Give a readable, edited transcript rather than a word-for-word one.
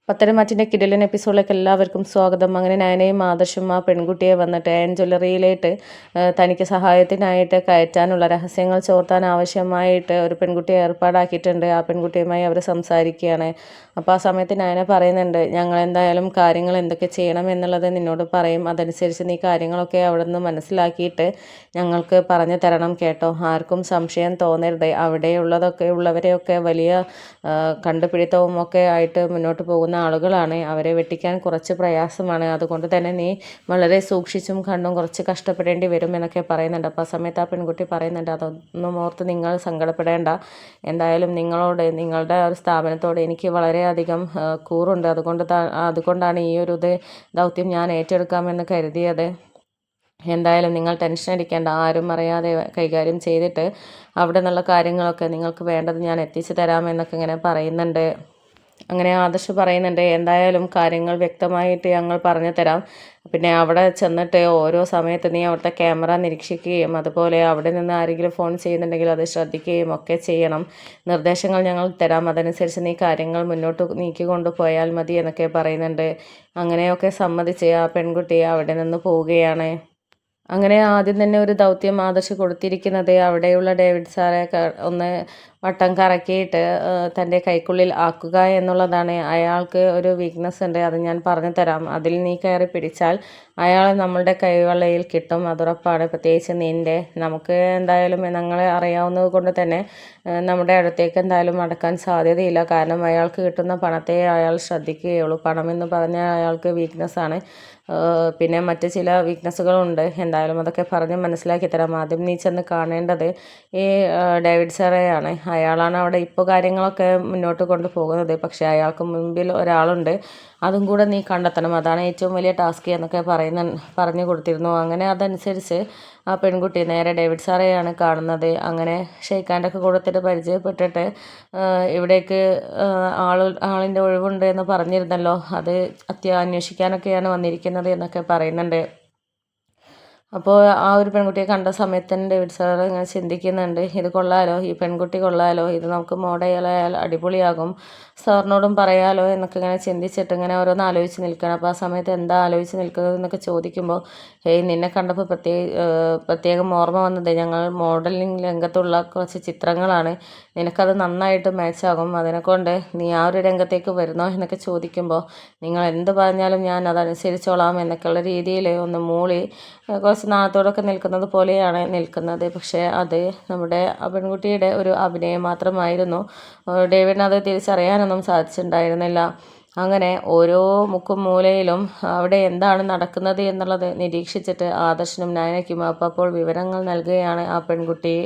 പത്തരമാറ്റിൻ്റെ കിടിലൻ എപ്പിസോഡിലേക്ക് എല്ലാവർക്കും സ്വാഗതം. അങ്ങനെ നയനയും ആദർശും ആ പെൺകുട്ടിയെ വന്നിട്ട് ആൻ ജ്വല്ലറിയിലേക്ക് തനിക്ക് സഹായത്തിനായിട്ട് കയറ്റാനുള്ള രഹസ്യങ്ങൾ ചോർത്താൻ ആവശ്യമായിട്ട് ഒരു പെൺകുട്ടിയെ ഏർപ്പാടാക്കിയിട്ടുണ്ട്. ആ പെൺകുട്ടിയുമായി അവർ സംസാരിക്കുകയാണ്. അപ്പോൾ ആ സമയത്ത് നയന പറയുന്നുണ്ട്, ഞങ്ങൾ എന്തായാലും കാര്യങ്ങൾ എന്തൊക്കെ ചെയ്യണം എന്നുള്ളത് നിന്നോട് പറയും, അതനുസരിച്ച് നീ കാര്യങ്ങളൊക്കെ അവിടെ നിന്ന് മനസ്സിലാക്കിയിട്ട് ഞങ്ങൾക്ക് പറഞ്ഞു തരണം കേട്ടോ. ആർക്കും സംശയം തോന്നരുത്. ഉള്ളവരെയൊക്കെ വലിയ കണ്ടുപിടുത്തവും ഒക്കെ ആയിട്ട് മുന്നോട്ട് പോകുന്ന ആളുകളാണ്. അവരെ വെട്ടിക്കാൻ കുറച്ച് പ്രയാസമാണ്. അതുകൊണ്ട് തന്നെ നീ വളരെ സൂക്ഷിച്ചും കണ്ടും കുറച്ച് കഷ്ടപ്പെടേണ്ടി വരും എന്നൊക്കെ പറയുന്നുണ്ട്. അപ്പോൾ ആ സമയത്ത് ആ പെൺകുട്ടി പറയുന്നുണ്ട്, അതൊന്നും ഓർത്ത് നിങ്ങൾ സങ്കടപ്പെടേണ്ട. എന്തായാലും നിങ്ങളുടെ ഒരു സ്ഥാപനത്തോട് എനിക്ക് വളരെയധികം കൂറുണ്ട്. അതുകൊണ്ടാണ് ഈ ഒരു ദൗത്യം ഞാൻ ഏറ്റെടുക്കാമെന്ന് കരുതിയത്. എന്തായാലും നിങ്ങൾ ടെൻഷൻ അടിക്കേണ്ട. ആരും അറിയാതെ കൈകാര്യം ചെയ്തിട്ട് അവിടെ നിന്നുള്ള കാര്യങ്ങളൊക്കെ നിങ്ങൾക്ക് വേണ്ടത് ഞാൻ എത്തിച്ചു തരാമെന്നൊക്കെ ഇങ്ങനെ പറയുന്നുണ്ട്. അങ്ങനെ ആദർശ് പറയുന്നുണ്ട്, എന്തായാലും കാര്യങ്ങൾ വ്യക്തമായിട്ട് ഞങ്ങൾ പറഞ്ഞു തരാം. പിന്നെ അവിടെ ചെന്നിട്ട് ഓരോ സമയത്ത് നീ അവിടുത്തെ ക്യാമറ നിരീക്ഷിക്കുകയും അതുപോലെ അവിടെ നിന്ന് ആരെങ്കിലും ഫോൺ ചെയ്യുന്നുണ്ടെങ്കിൽ അത് ശ്രദ്ധിക്കുകയും ഒക്കെ ചെയ്യണം. നിർദ്ദേശങ്ങൾ ഞങ്ങൾ തരാം, അതനുസരിച്ച് നീ കാര്യങ്ങൾ മുന്നോട്ട് നീക്കി കൊണ്ടുപോയാൽ മതി എന്നൊക്കെ പറയുന്നുണ്ട്. അങ്ങനെയൊക്കെ സമ്മതിച്ച് ആ പെൺകുട്ടി അവിടെ നിന്ന് പോവുകയാണ്. അങ്ങനെ ആദ്യം തന്നെ ഒരു ദൗത്യം ആദർശ് കൊടുത്തിരിക്കുന്നത് അവിടെയുള്ള ഡേവിഡ് സാറെ ഒന്ന് വട്ടം കറക്കിയിട്ട് തൻ്റെ കൈക്കുള്ളിൽ ആക്കുക എന്നുള്ളതാണ്. അയാൾക്ക് ഒരു വീക്ക്നെസ് ഉണ്ട്, അത് ഞാൻ പറഞ്ഞു തരാം. അതിൽ നീ കയറി പിടിച്ചാൽ അയാളെ നമ്മളുടെ കൈവെള്ളയിൽ കിട്ടും, അതുറപ്പാണ്. പ്രത്യേകിച്ച് നിൻ്റെ. നമുക്ക് എന്തായാലും ഞങ്ങളെ അറിയാവുന്നത് കൊണ്ട് തന്നെ നമ്മുടെ അടുത്തേക്ക് എന്തായാലും അടക്കാൻ സാധ്യതയില്ല. കാരണം അയാൾക്ക് കിട്ടുന്ന പണത്തെ അയാൾ ശ്രദ്ധിക്കുകയുള്ളൂ. പണമെന്ന് പറഞ്ഞാൽ അയാൾക്ക് വീക്ക്നെസ്സാണ്. പിന്നെ മറ്റ് ചില വീക്ക്നെസ്സുകളുണ്ട്. എന്തായാലും അതൊക്കെ പറഞ്ഞ് മനസ്സിലാക്കി തരാം. ആദ്യം നീ ചെന്ന് കാണേണ്ടത് ഈ ഡേവിഡ് സാറെയാണ്. അയാളാണ് അവിടെ ഇപ്പോൾ കാര്യങ്ങളൊക്കെ മുന്നോട്ട് കൊണ്ടുപോകുന്നത്. പക്ഷേ അയാൾക്ക് മുൻപിൽ ഒരാളുണ്ട്, അതും കൂടെ നീ കണ്ടെത്തണം. അതാണ് ഏറ്റവും വലിയ ടാസ്ക് എന്നൊക്കെ പറഞ്ഞു കൊടുത്തിരുന്നു. അങ്ങനെ അതനുസരിച്ച് ആ പെൺകുട്ടി നേരെ ഡേവിഡ് സാറെയാണ് കാണുന്നത്. അങ്ങനെ ഷെയ്ഖാൻ്റെയൊക്കെ കൊടുത്തിട്ട് പരിചയപ്പെട്ടിട്ട് ഇവിടേക്ക് ആളിൻ്റെ ഒഴിവുണ്ട് എന്ന് പറഞ്ഞിരുന്നല്ലോ, അത് അന്വേഷിക്കാനൊക്കെയാണ് വന്നിരിക്കുന്നത് എന്നൊക്കെ പറയുന്നുണ്ട്. അപ്പോൾ ആ ഒരു പെൺകുട്ടിയെ കണ്ട സമയത്ത് തന്നെ ഡേവിഡ് സാർ ഇങ്ങനെ ചിന്തിക്കുന്നുണ്ട്, ഇത് കൊള്ളാലോ, ഈ പെൺകുട്ടി കൊള്ളാലോ, ഇത് നമുക്ക് മോഡലായാൽ അടിപൊളിയാകും, സാറിനോടും പറയാലോ എന്നൊക്കെ ഇങ്ങനെ ചിന്തിച്ചിട്ട് ഇങ്ങനെ ഓരോന്ന് ആലോചിച്ച് നിൽക്കണം. അപ്പോൾ ആ സമയത്ത് എന്താ ആലോചിച്ച് നിൽക്കുന്നത് എന്നൊക്കെ ചോദിക്കുമ്പോൾ, നിന്നെ കണ്ടപ്പോൾ പ്രത്യേകം ഓർമ്മ വന്നത് ഞങ്ങൾ മോഡലിംഗ് രംഗത്തുള്ള കുറച്ച് ചിത്രങ്ങളാണ്, നിനക്കത് നന്നായിട്ട് മാച്ചാകും, അതിനെക്കൊണ്ട് നീ ആ ഒരു രംഗത്തേക്ക് വരുന്നോ എന്നൊക്കെ ചോദിക്കുമ്പോൾ, നിങ്ങൾ എന്ത് പറഞ്ഞാലും ഞാൻ അതനുസരിച്ചോളാം എന്നൊക്കെയുള്ള രീതിയിൽ ഒന്ന് മൂളി കുറച്ച് നാളത്തോടൊക്കെ നിൽക്കുന്നത് പോലെയാണ് നിൽക്കുന്നത്. പക്ഷേ അത് നമ്മുടെ പെൺകുട്ടിയുടെ ഒരു അഭിനയം മാത്രമായിരുന്നു. ഡേവിഡിന് അത് തിരിച്ചറിയാനൊന്നും സാധിച്ചിട്ടുണ്ടായിരുന്നില്ല. അങ്ങനെ ഓരോ മുക്കും മൂലയിലും അവിടെ എന്താണ് നടക്കുന്നത് എന്നുള്ളത് നിരീക്ഷിച്ചിട്ട് ആദർശനും നയനയ്ക്കും അപ്പോൾ വിവരങ്ങൾ നൽകുകയാണ് ആ പെൺകുട്ടി.